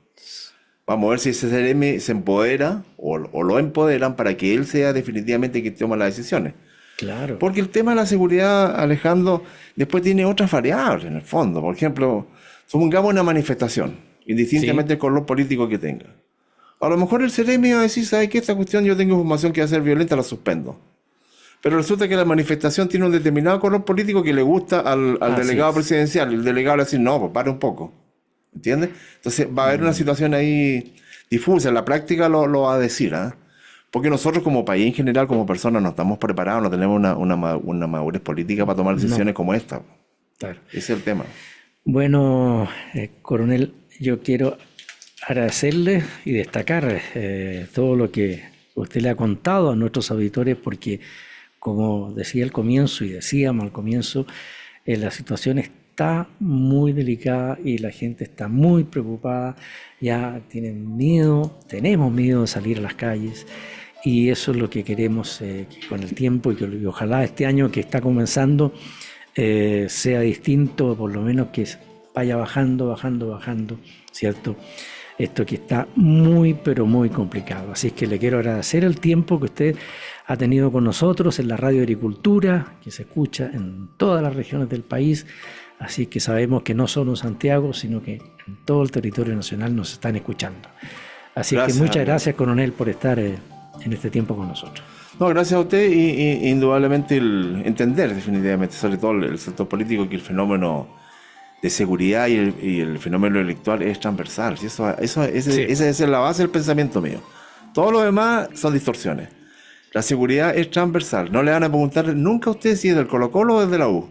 Vamos a ver si ese Ceremi se empodera o lo empoderan para que él sea definitivamente quien toma las decisiones. Claro. Porque el tema de la seguridad, Alejandro, después tiene otras variables en el fondo. Por ejemplo, supongamos una manifestación, indistintamente del color político que tenga. A lo mejor el Ceremi va a decir, ¿sabes qué? Esta cuestión yo tengo información que va a ser violenta, la suspendo. Pero resulta que la manifestación tiene un determinado color político que le gusta al Así delegado es. presidencial. El delegado le va a decir, no, pues para un poco. ¿Entiendes? Entonces va a haber una situación ahí difusa. En la práctica lo va a decir, ¿ah? Porque nosotros como país en general, como personas, no estamos preparados, no tenemos una madurez política para tomar decisiones como esta. Claro. Ese es el tema. Bueno, coronel, yo quiero agradecerle y destacar todo lo que usted le ha contado a nuestros auditores, porque como decía al comienzo y decíamos al comienzo, la situación está muy delicada y la gente está muy preocupada, ya tienen miedo, tenemos miedo de salir a las calles. Y eso es lo que queremos que con el tiempo y ojalá este año que está comenzando sea distinto, por lo menos que vaya bajando, ¿cierto? Esto que está muy, pero muy complicado. Así es que le quiero agradecer el tiempo que usted ha tenido con nosotros en la Radio Agricultura, que se escucha en todas las regiones del país. Así que sabemos que no solo en Santiago, sino que en todo el territorio nacional nos están escuchando. Así Gracias, que muchas amigo. gracias, coronel, por estar en este tiempo con nosotros. No, gracias a usted y indudablemente el entender definitivamente, sobre todo el sector político, que el fenómeno de seguridad y el fenómeno electoral es transversal. ¿Sí? Esa es la base del pensamiento mío. Todo lo demás son distorsiones. La seguridad es transversal. No le van a preguntar nunca a usted si es del Colo-Colo o es de la U.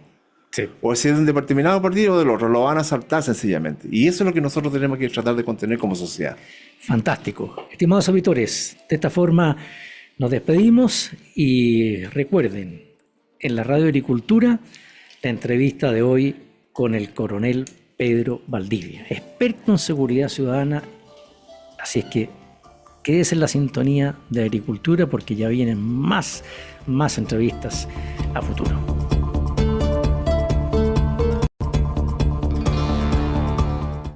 Sí. O si es de un determinado partido o del otro. Lo van a saltar sencillamente. Y eso es lo que nosotros tenemos que tratar de contener como sociedad. Fantástico. Estimados auditores, de esta forma nos despedimos y recuerden, en la Radio Agricultura, la entrevista de hoy con el coronel Pedro Valdivia, experto en seguridad ciudadana. Así es que quédese en la sintonía de Agricultura porque ya vienen más entrevistas a futuro.